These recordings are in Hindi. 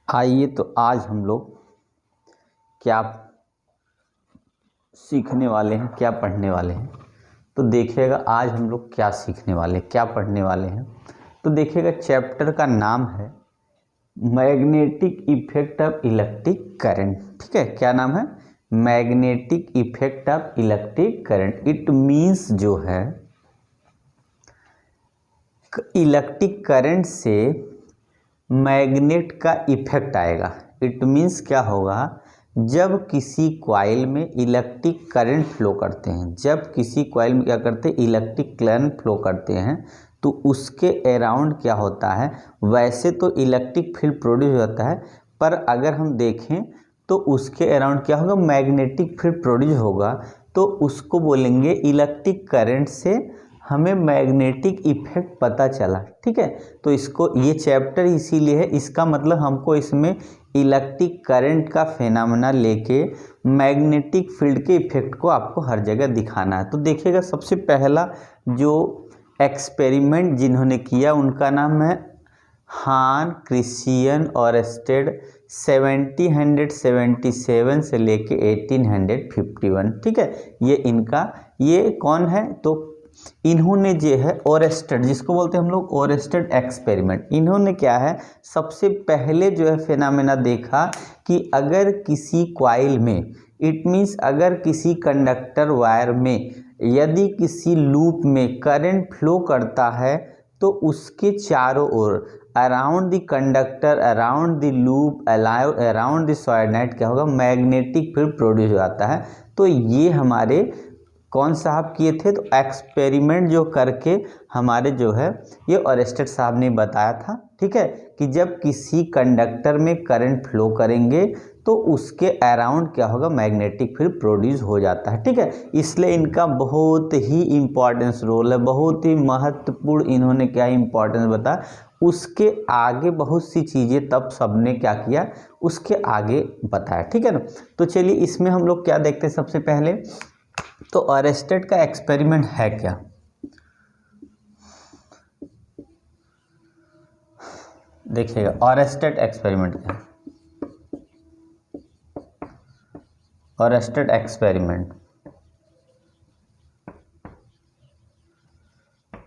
आइए तो आज हम लोग क्या सीखने वाले हैं, क्या पढ़ने वाले हैं। तो देखिएगा आज हम लोग क्या सीखने वाले हैं, क्या पढ़ने वाले हैं। तो देखिएगा चैप्टर का नाम है magnetic effect of electric current. ठीक है, क्या नाम है? Magnetic effect of electric current. It means जो है इलेक्ट्रिक करंट से मैग्नेट का इफेक्ट आएगा। इट मीन्स क्या होगा, जब किसी कॉइल में इलेक्ट्रिक करंट फ्लो करते हैं, जब किसी कॉइल में क्या करते हैं, इलेक्ट्रिक करंट फ्लो करते हैं, तो उसके अराउंड क्या होता है, वैसे तो इलेक्ट्रिक फील्ड प्रोड्यूस होता है, पर अगर हम देखें तो उसके अराउंड क्या होगा, मैग्नेटिक फील्ड प्रोड्यूस होगा। तो उसको बोलेंगे इलेक्ट्रिक करंट से हमें मैग्नेटिक इफेक्ट पता चला। ठीक है, तो इसको ये चैप्टर इसीलिए है, इसका मतलब हमको इसमें इलेक्ट्रिक करंट का फेनामेना लेके मैग्नेटिक फील्ड के इफेक्ट को आपको हर जगह दिखाना है। तो देखिएगा सबसे पहला जो एक्सपेरिमेंट जिन्होंने किया उनका नाम है हान क्रिश्चियन ऑरेस्टेड 1777 से लेके 1851। ठीक है, ये कौन है, तो इन्होंने जो है ओरेस्टेड, जिसको बोलते हैं हम लोग ओरेस्टेड एक्सपेरिमेंट, इन्होंने क्या है सबसे पहले जो है फेनामेना देखा कि अगर किसी कॉइल में, इट मीन्स अगर किसी कंडक्टर वायर में यदि किसी लूप में करंट फ्लो करता है तो उसके चारों ओर around the conductor, around the loop, around the solenoid क्या होगा, मैग्नेटिक फील्ड प्रोड्यूस हो जाता है। तो ये हमारे कौन साहब किए थे, तो एक्सपेरिमेंट जो करके हमारे जो है ये ओरेस्टेड साहब ने बताया था। ठीक है, कि जब किसी कंडक्टर में करंट फ्लो करेंगे तो उसके अराउंड क्या होगा, मैग्नेटिक फील्ड प्रोड्यूस हो जाता है। ठीक है, इसलिए इनका बहुत ही इम्पोर्टेंस रोल है, बहुत ही महत्वपूर्ण इन्होंने क्या इम्पोर्टेंस बताया। उसके आगे बहुत सी चीज़ें तब सबने क्या किया, उसके आगे बताया। ठीक है ना, तो चलिए इसमें हम लोग क्या देखते हैं सबसे पहले, तो ओरेस्टेड का एक्सपेरिमेंट है क्या। देखिएगा ओरेस्टेड एक्सपेरिमेंट क्या है, ओरेस्टेड एक्सपेरिमेंट,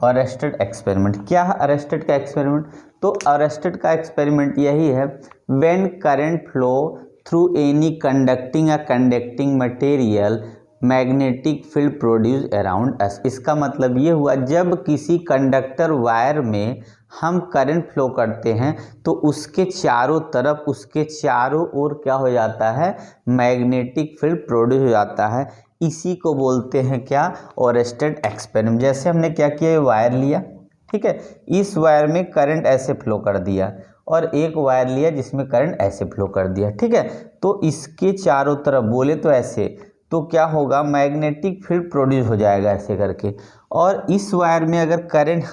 ओरेस्टेड एक्सपेरिमेंट क्या है, ओरेस्टेड का एक्सपेरिमेंट। तो ओरेस्टेड का एक्सपेरिमेंट यही है, when current flow through any conducting या conducting material magnetic field produce around us. इसका मतलब ये हुआ, जब किसी कंडक्टर वायर में हम करंट फ्लो करते हैं तो उसके चारों तरफ, उसके चारों ओर क्या हो जाता है, मैग्नेटिक फील्ड प्रोड्यूस हो जाता है। इसी को बोलते हैं क्या, ओरेस्टेड एक्सपेरिमेंट। जैसे हमने क्या किया, वायर लिया, ठीक है, इस वायर में करंट ऐसे फ्लो कर दिया और एक वायर लिया जिसमें करंट ऐसे फ्लो कर दिया। ठीक है, तो इसके चारों तरफ बोले तो ऐसे, तो क्या होगा, मैग्नेटिक फील्ड प्रोड्यूस हो जाएगा ऐसे करके। और इस वायर में अगर करंट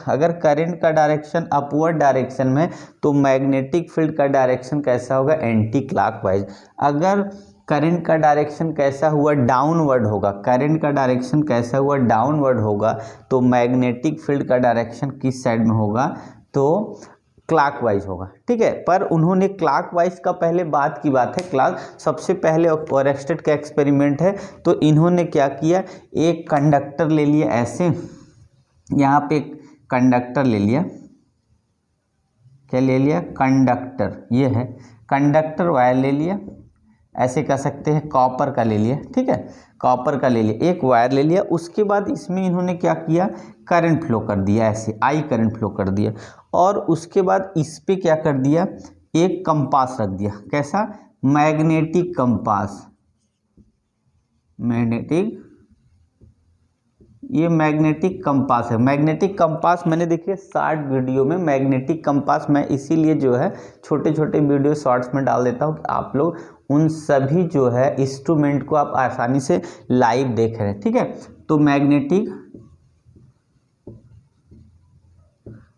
का डायरेक्शन अपवर्ड डायरेक्शन में, तो मैग्नेटिक फील्ड का डायरेक्शन कैसा होगा, एंटी क्लॉकवाइज। अगर करंट का डायरेक्शन कैसा हुआ, डाउनवर्ड होगा, करंट का डायरेक्शन कैसा हुआ, डाउनवर्ड होगा, तो मैग्नेटिक फील्ड का डायरेक्शन किस साइड में होगा, तो क्लॉकवाइज होगा। ठीक है, पर उन्होंने क्लॉकवाइज का पहले बात की बात है, सबसे पहले ओरेस्टेड का एक्सपेरिमेंट है। तो इन्होंने क्या किया, एक कंडक्टर ले लिया ऐसे, यहाँ पे कंडक्टर ले लिया, क्या ले लिया, कंडक्टर, ये है कंडक्टर वायर ले लिया, ऐसे कह सकते हैं कॉपर का ले लिया। ठीक है, कॉपर का ले लिया, एक वायर ले लिया, उसके बाद इसमें इन्होंने क्या किया, करंट फ्लो कर दिया, ऐसे आई करंट फ्लो कर दिया, और उसके बाद इस पे क्या कर दिया, एक कंपास रख दिया, कैसा, मैग्नेटिक कंपास, ये मैग्नेटिक कंपास है। मैग्नेटिक कंपास मैंने देखिए शॉर्ट वीडियो में, मैग्नेटिक कंपास मैं इसीलिए जो है छोटे छोटे वीडियो शॉर्ट्स में डाल देता हूँ कि आप लोग उन सभी जो है इंस्ट्रूमेंट को आप आसानी से लाइव देख रहे हैं। ठीक है, तो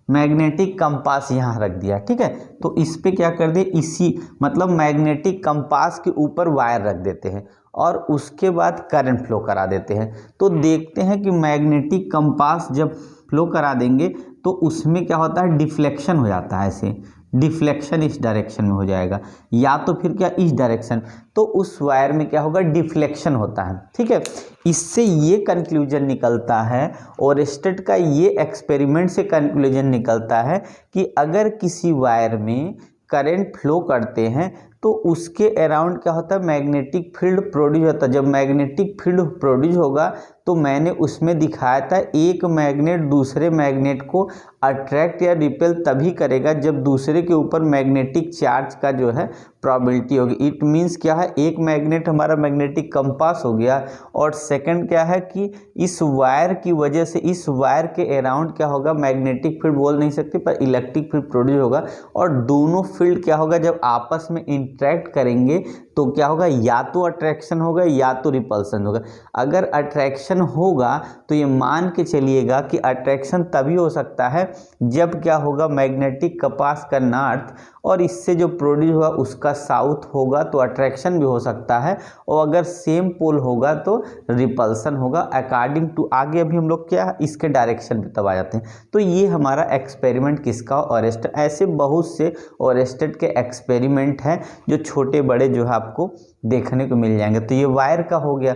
मैग्नेटिक कंपास यहाँ रख दिया। ठीक है, तो इस पे क्या कर दिए, इसी मतलब मैग्नेटिक कंपास के ऊपर वायर रख देते हैं और उसके बाद करंट फ्लो करा देते हैं। तो देखते हैं कि मैग्नेटिक कंपास जब फ्लो करा देंगे तो उसमें क्या होता है, डिफ्लेक्शन हो जाता है, ऐसे डिफ्लेक्शन इस डायरेक्शन में हो जाएगा, या तो फिर क्या इस डायरेक्शन, तो उस वायर में क्या होगा, डिफ्लेक्शन होता है। ठीक है, इससे ये कंक्लूजन निकलता है, ओरेस्टेड का ये एक्सपेरिमेंट से कंक्लूजन निकलता है कि अगर किसी वायर में करंट फ्लो करते हैं तो उसके अराउंड क्या होता है, मैग्नेटिक फील्ड प्रोड्यूस होता है। जब मैग्नेटिक फील्ड प्रोड्यूस होगा तो मैंने उसमें दिखाया था एक मैग्नेट दूसरे मैग्नेट को अट्रैक्ट या रिपेल तभी करेगा जब दूसरे के ऊपर मैग्नेटिक चार्ज का जो है प्रोबेबिलिटी होगी। इट मीन्स क्या है, एक मैग्नेट हमारा मैग्नेटिक कंपास हो गया, और सेकंड क्या है कि इस वायर की वजह से इस वायर के अराउंड क्या होगा, मैग्नेटिक फील्ड बोल नहीं सकते पर इलेक्ट्रिक फील्ड प्रोड्यूस होगा, और दोनों फील्ड क्या होगा, जब आपस में इंटरेक्ट करेंगे तो क्या होगा, या तो अट्रैक्शन होगा या तो रिपल्सन होगा। अगर अट्रैक्शन होगा तो ये मान के चलिएगा कि अट्रैक्शन तभी हो सकता है जब क्या होगा, मैग्नेटिक कंपास का नॉर्थ और इससे जो प्रोड्यूस हुआ उसका साउथ होगा तो अट्रैक्शन भी हो सकता है, और अगर सेम पोल होगा तो रिपल्सन होगा अकॉर्डिंग टू। आगे अभी हम लोग क्या इसके डायरेक्शन पे तब आ जाते हैं। तो ये हमारा एक्सपेरिमेंट किसका, ओरेस्टेड। ऐसे बहुत से ओरेस्टेड के एक्सपेरिमेंट हैं जो छोटे बड़े जो है आपको देखने को मिल जाएंगे। तो ये वायर का हो गया।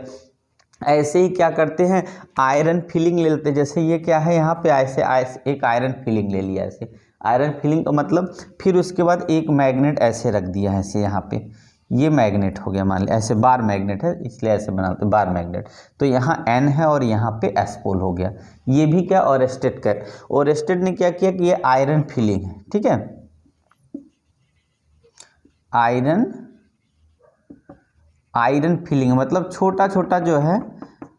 ऐसे ही क्या करते हैं, आयरन फिलिंग ले लेते हैं। जैसे ये क्या है, यहाँ पे ऐसे एक आयरन फिलिंग ले लिया, ऐसे आयरन फिलिंग का मतलब, फिर उसके बाद एक मैग्नेट ऐसे रख दिया है, ऐसे यहाँ पे ये मैग्नेट हो गया, मान लिया ऐसे बार मैग्नेट है इसलिए ऐसे बनाते हैं बार मैग्नेट। तो यहाँ N है और यहाँ पे S पोल हो गया। ये भी क्या, ओरेस्टेड का। ओरेस्टेड ने क्या किया कि ये आयरन फिलिंग है, ठीक है, आयरन फिलिंग मतलब छोटा छोटा जो है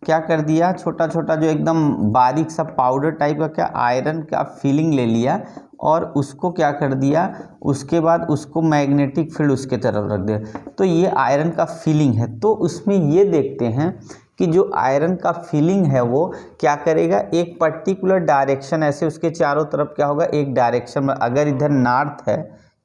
क्या कर दिया, छोटा छोटा जो एकदम बारीक सा पाउडर टाइप का क्या आयरन का फिलिंग ले लिया और उसको क्या कर दिया, उसके बाद उसको मैग्नेटिक फील्ड उसके तरफ रख दिया। तो ये आयरन का फिलिंग है। तो उसमें ये देखते हैं कि जो आयरन का फिलिंग है वो क्या करेगा, एक पर्टिकुलर डायरेक्शन, ऐसे उसके चारों तरफ क्या होगा, एक डायरेक्शन में, अगर इधर नॉर्थ है,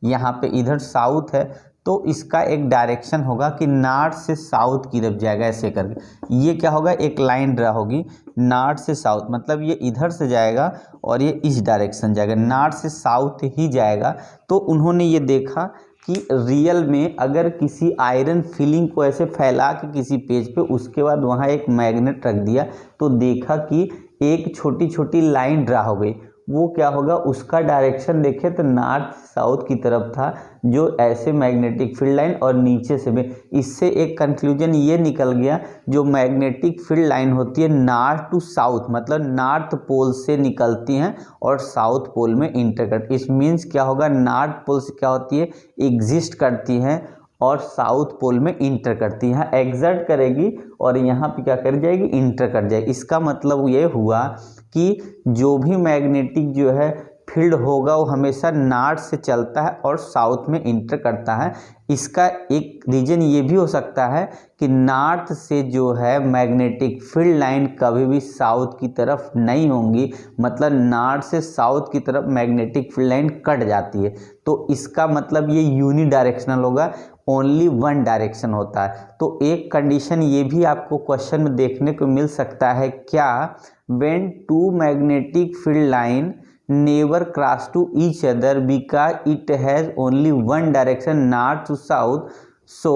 यहाँ पे इधर साउथ है, तो इसका एक डायरेक्शन होगा कि नॉर्थ से साउथ की तरफ जाएगा ऐसे करके। ये क्या होगा, एक लाइन ड्रा होगी नॉर्थ से साउथ, मतलब ये इधर से जाएगा और ये इस डायरेक्शन जाएगा, नॉर्थ से साउथ ही जाएगा। तो उन्होंने ये देखा कि रियल में अगर किसी आयरन फिलिंग को ऐसे फैला के किसी पेज पे, उसके बाद वहाँ एक मैग्नेट रख दिया, तो देखा कि एक छोटी छोटी लाइन ड्रा हो गई। वो क्या होगा, उसका डायरेक्शन देखे तो नॉर्थ साउथ की तरफ था, जो ऐसे मैग्नेटिक फील्ड लाइन, और नीचे से भी। इससे एक कंक्लूजन ये निकल गया, जो मैग्नेटिक फील्ड लाइन होती है नॉर्थ टू साउथ, मतलब नॉर्थ पोल से निकलती हैं और साउथ पोल में इंटर करती। इस मीन्स क्या होगा, नॉर्थ पोल से क्या होती है, एग्जिस्ट करती हैं और साउथ पोल में इंटर करती है, यहाँ एग्जर्ट करेगी और यहाँ पे क्या कर जाएगी, इंटर कर जाएगी। इसका मतलब ये हुआ कि जो भी मैग्नेटिक जो है फील्ड होगा वो हमेशा नॉर्थ से चलता है और साउथ में इंटर करता है। इसका एक रीजन ये भी हो सकता है कि नॉर्थ से जो है मैग्नेटिक फील्ड लाइन कभी भी साउथ की तरफ नहीं होंगी, मतलब नॉर्थ से साउथ की तरफ मैग्नेटिक फील्ड लाइन कट जाती है। तो इसका मतलब ये यूनी डायरेक्शनल होगा, ओनली वन डायरेक्शन होता है। तो एक कंडीशन ये भी आपको क्वेश्चन में देखने को मिल सकता है, क्या, when two magnetic field line never cross to each other because it has only one direction north to south, so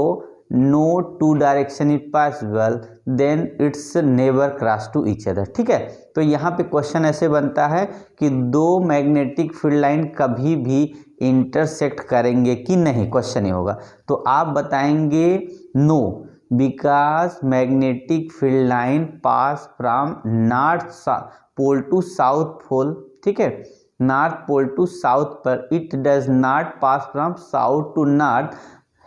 no two direction is possible, then it's never cross to each other। ठीक है, तो यहाँ पे क्वेश्चन ऐसे बनता है कि दो मैग्नेटिक फील्ड लाइन कभी भी इंटरसेक्ट करेंगे कि नहीं, क्वेश्चन ये होगा। तो आप बताएंगे no, because magnetic field line pass from north pole to south pole, ठीक है, नॉर्थ पोल टू साउथ पर, it does not pass from south to north,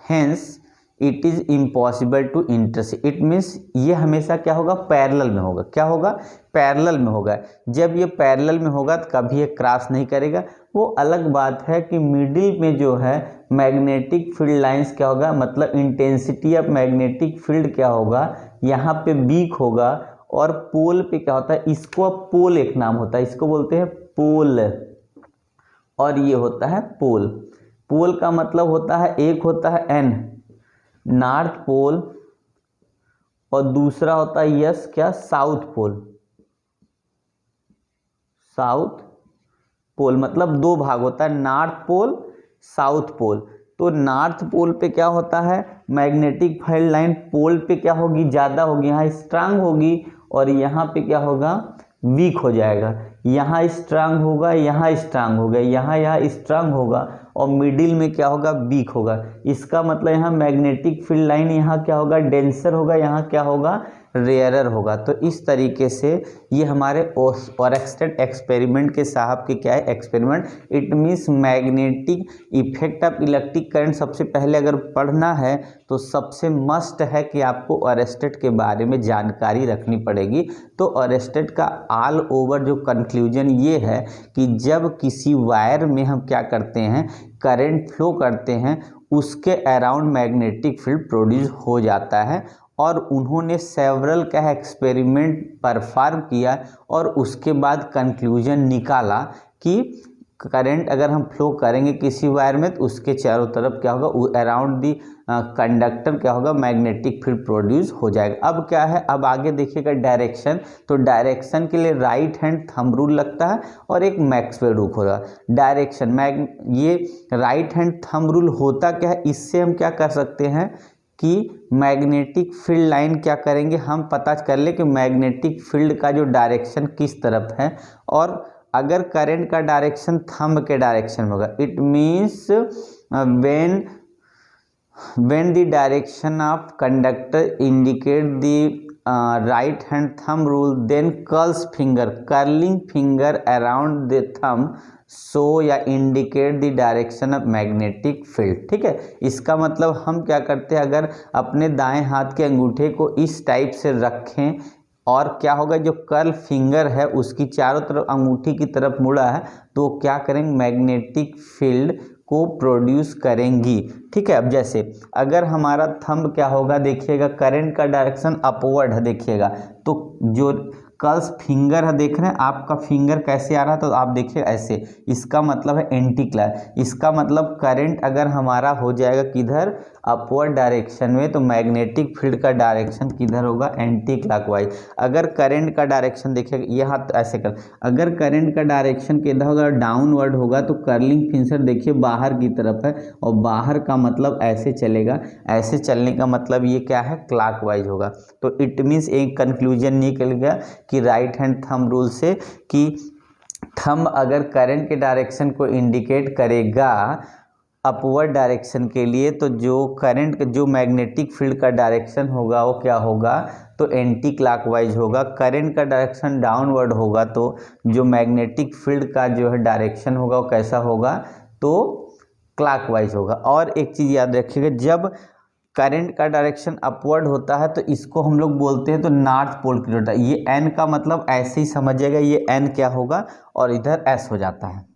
hence it is impossible to intersect. It means ये हमेशा क्या होगा, पैरेलल में होगा। क्या होगा, पैरेलल में होगा। जब ये पैरेलल में होगा तो कभी ये क्रॉस नहीं करेगा। वो अलग बात है कि मिडिल में जो है मैग्नेटिक फील्ड लाइंस क्या होगा, मतलब इंटेंसिटी ऑफ मैग्नेटिक फील्ड क्या होगा, यहाँ पे वीक होगा, और पोल पे क्या होता है, इसको अब पोल एक नाम होता है, इसको बोलते हैं पोल, और ये होता है पोल। पोल का मतलब होता है, एक होता है एन, नॉर्थ पोल, और दूसरा होता है यस क्या, साउथ पोल। साउथ पोल मतलब दो भाग होता है, नॉर्थ पोल साउथ पोल। तो नॉर्थ पोल पे क्या होता है, मैग्नेटिक फील्ड लाइन पोल पे क्या होगी, ज़्यादा होगी, यहाँ स्ट्रांग होगी, और यहाँ पे क्या होगा, वीक हो जाएगा। यहाँ स्ट्रांग होगा, यहाँ स्ट्रांग होगा, यहाँ स्ट्रांग होगा, और मिडिल में क्या होगा, वीक होगा। इसका मतलब यहाँ मैग्नेटिक फील्ड लाइन यहाँ क्या होगा, डेंसर होगा, यहाँ क्या होगा, रेयरर होगा। तो इस तरीके से ये हमारे ओरेस्टेड एक्सपेरिमेंट के साहब के क्या है, experiment. It means magnetic effect of electric current सबसे पहले अगर पढ़ना है तो सबसे मस्ट है कि आपको ओरेस्टेड के बारे में जानकारी रखनी पड़ेगी। तो ओरेस्टेड का ऑल ओवर जो कंक्लूजन ये है कि जब किसी वायर में हम क्या करते हैं, करंट फ्लो करते हैं, उसके अराउंड मैग्नेटिक फील्ड प्रोड्यूस हो जाता है। और उन्होंने सेवरल का एक्सपेरिमेंट परफॉर्म किया और उसके बाद कंक्लूजन निकाला कि करंट अगर हम फ्लो करेंगे किसी वायर में तो उसके चारों तरफ क्या होगा, अराउंड दी कंडक्टर क्या होगा, मैग्नेटिक फील्ड प्रोड्यूस हो जाएगा। अब क्या है, अब आगे देखिएगा डायरेक्शन। तो डायरेक्शन के लिए राइट हैंड थंब रूल लगता है और एक मैक्सवेल रूल होगा। डायरेक्शन ये राइट हैंड थंब रूल होता क्या है, इससे हम क्या कर सकते हैं कि मैग्नेटिक फील्ड लाइन क्या करेंगे, हम पता कर ले कि मैग्नेटिक फील्ड का जो डायरेक्शन किस तरफ है। और अगर करंट का डायरेक्शन थंब के डायरेक्शन में होगा, it means when the direction of conductor indicate the right hand thumb rule, then curling finger around the thumb show या indicate the direction of magnetic field. ठीक है, इसका मतलब हम क्या करते हैं, अगर अपने दाएं हाथ के अंगूठे को इस टाइप से रखें और क्या होगा, जो कर्ल फिंगर है उसकी चारों तरफ अंगूठी की तरफ मुड़ा है, तो क्या करेंगे, मैग्नेटिक फील्ड को प्रोड्यूस करेंगी। ठीक है, अब जैसे अगर हमारा थंब क्या होगा, देखिएगा करंट का डायरेक्शन अपवर्ड है, देखिएगा तो जो कर्ल्स फिंगर है, देख रहे हैं आपका फिंगर कैसे आ रहा है, तो आप देखिए ऐसे, इसका मतलब है एंटी क्लॉक। इसका मतलब करंट अगर हमारा हो जाएगा किधर, अपवर्ड डायरेक्शन में, तो मैग्नेटिक फील्ड का डायरेक्शन किधर होगा, एंटी क्लॉकवाइज। अगर करंट का डायरेक्शन देखिएगा यहाँ तो ऐसे कर, अगर करंट का डायरेक्शन किधर होगा, डाउनवर्ड होगा, तो कर्लिंग फिंगर देखिए बाहर की तरफ है, और बाहर का मतलब ऐसे चलेगा, ऐसे चलने का मतलब ये क्या है, क्लॉकवाइज होगा। तो इट मीन्स एक कंक्लूजन निकल गया कि राइट हैंड थंब रूल से कि थंब अगर करंट के डायरेक्शन को इंडिकेट करेगा अपवर्ड डायरेक्शन के लिए, तो जो करंट जो मैग्नेटिक फील्ड का डायरेक्शन होगा वो क्या होगा, तो एंटी क्लॉकवाइज होगा। करंट का डायरेक्शन डाउनवर्ड होगा तो जो मैग्नेटिक फील्ड का जो है डायरेक्शन होगा वो कैसा होगा, तो क्लॉकवाइज होगा। और एक चीज़ याद रखिएगा, जब करंट का डायरेक्शन अपवर्ड होता है तो इसको हम लोग बोलते हैं तो नॉर्थ पोल की होता है। ये एन का मतलब ऐसे ही समझिएगा, ये एन क्या होगा और इधर एस हो जाता है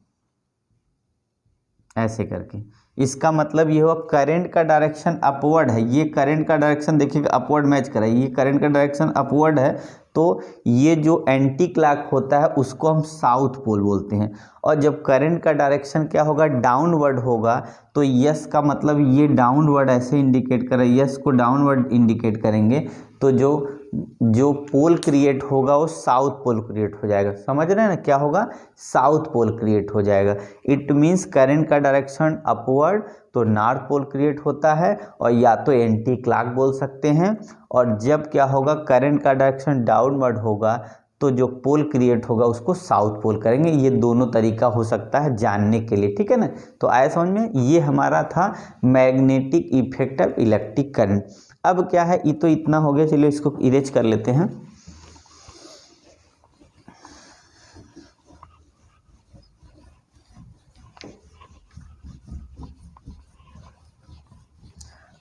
ऐसे करके। इसका मतलब ये हुआ करंट का डायरेक्शन अपवर्ड है, ये करंट का डायरेक्शन देखिएगा अपवर्ड मैच करा, ये करंट का डायरेक्शन अपवर्ड है, तो ये जो एंटी क्लॉक होता है उसको हम साउथ पोल बोलते हैं। और जब करंट का डायरेक्शन क्या होगा, डाउनवर्ड होगा, तो यस का मतलब ये डाउनवर्ड ऐसे इंडिकेट कर रहा है, यस को डाउनवर्ड इंडिकेट करेंगे, तो जो पोल क्रिएट होगा वो साउथ पोल क्रिएट हो जाएगा। समझ रहे हैं ना, क्या होगा, साउथ पोल क्रिएट हो जाएगा। इट मीन्स करंट का डायरेक्शन अपवर्ड तो नॉर्थ पोल क्रिएट होता है, और या तो एंटी क्लॉक बोल सकते हैं। और जब क्या होगा, करंट का डायरेक्शन डाउनवर्ड होगा तो जो पोल क्रिएट होगा उसको साउथ पोल करेंगे। ये दोनों तरीका हो सकता है जानने के लिए, ठीक है ना। तो आया समझ में, ये हमारा था magnetic effect of electric current. अब क्या है, ये तो इतना हो गया, चलिए इसको इरेज कर लेते हैं।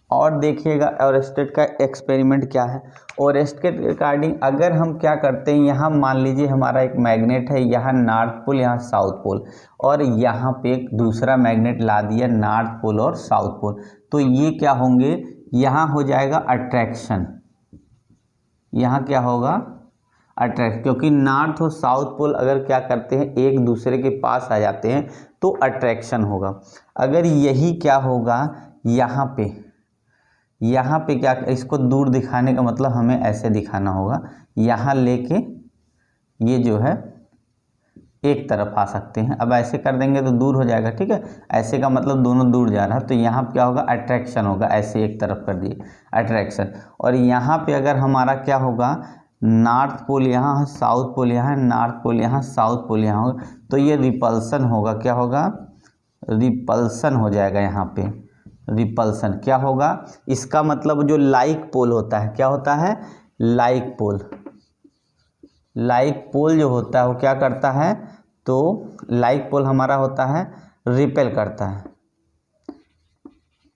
और देखिएगा ओरेस्टेड का एक्सपेरिमेंट क्या है। ओरेस्टेड के अकॉर्डिंग अगर हम क्या करते हैं, यहाँ मान लीजिए हमारा एक मैग्नेट है, यहाँ नॉर्थ पोल यहाँ साउथ पोल, और यहाँ पे एक दूसरा मैग्नेट ला दिया नॉर्थ पोल और साउथ पोल, तो ये क्या होंगे, यहाँ हो जाएगा अट्रैक्शन, यहाँ क्या होगा अट्रैक्ट, क्योंकि नॉर्थ और साउथ पोल अगर क्या करते हैं एक दूसरे के पास आ जाते हैं तो अट्रैक्शन होगा। अगर यही क्या होगा, यहाँ पे क्या, इसको दूर दिखाने का मतलब हमें ऐसे दिखाना होगा, यहाँ लेके ये जो है एक तरफ आ सकते हैं। अब ऐसे कर देंगे तो दूर हो जाएगा, ठीक है, ऐसे का मतलब दोनों दूर जा रहा है, तो यहाँ क्या होगा, अट्रैक्शन होगा, ऐसे एक तरफ कर दिए अट्रैक्शन। और यहाँ पे अगर हमारा क्या होगा, नॉर्थ पोल यहाँ है, साउथ पोल यहाँ है, नॉर्थ पोल यहाँ, साउथ पोल यहाँ होगा, तो ये रिपल्सन होगा, क्या होगा, रिपल्सन हो जाएगा यहाँ पे, रिपल्सन क्या होगा, इसका मतलब जो लाइक पोल होता है, क्या होता है, लाइक पोल, लाइक पोल जो होता है वो क्या करता है, तो लाइक पोल हमारा होता है रिपेल करता है,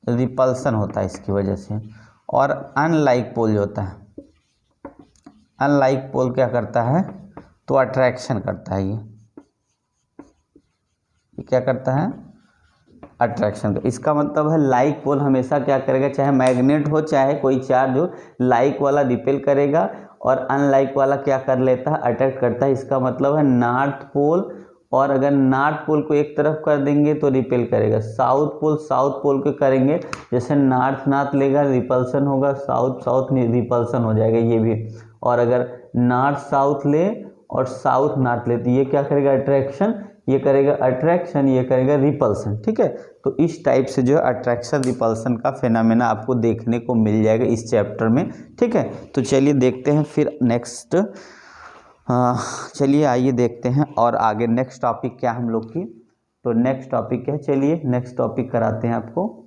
रिपल्सन होता है इसकी वजह से। और अनलाइक पोल जो होता है, अनलाइक पोल क्या करता है, तो अट्रैक्शन करता है, ये क्या करता है, अट्रैक्शन। इसका मतलब है लाइक पोल हमेशा क्या करेगा, चाहे मैग्नेट हो चाहे कोई चार्ज हो, लाइक वाला रिपेल करेगा और अनलाइक वाला क्या कर लेता है, अट्रैक्ट करता है। इसका मतलब है नॉर्थ पोल, और अगर नॉर्थ पोल को एक तरफ कर देंगे तो रिपेल करेगा, साउथ पोल को करेंगे, जैसे नॉर्थ लेगा रिपल्सन होगा, साउथ रिपल्सन हो जाएगा ये भी। और अगर नॉर्थ साउथ ले और साउथ नॉर्थ ले तो ये क्या करेगा, अट्रैक्शन, ये करेगा अट्रैक्शन, ये करेगा रिपल्सन, ठीक है। तो इस टाइप से जो है अट्रैक्शन रिपल्सन का फिनोमेना आपको देखने को मिल जाएगा इस चैप्टर में, ठीक है। तो चलिए देखते हैं फिर नेक्स्ट, चलिए आइए देखते हैं और आगे नेक्स्ट टॉपिक क्या हम लोग की, तो नेक्स्ट टॉपिक क्या है, चलिए नेक्स्ट टॉपिक कराते हैं आपको।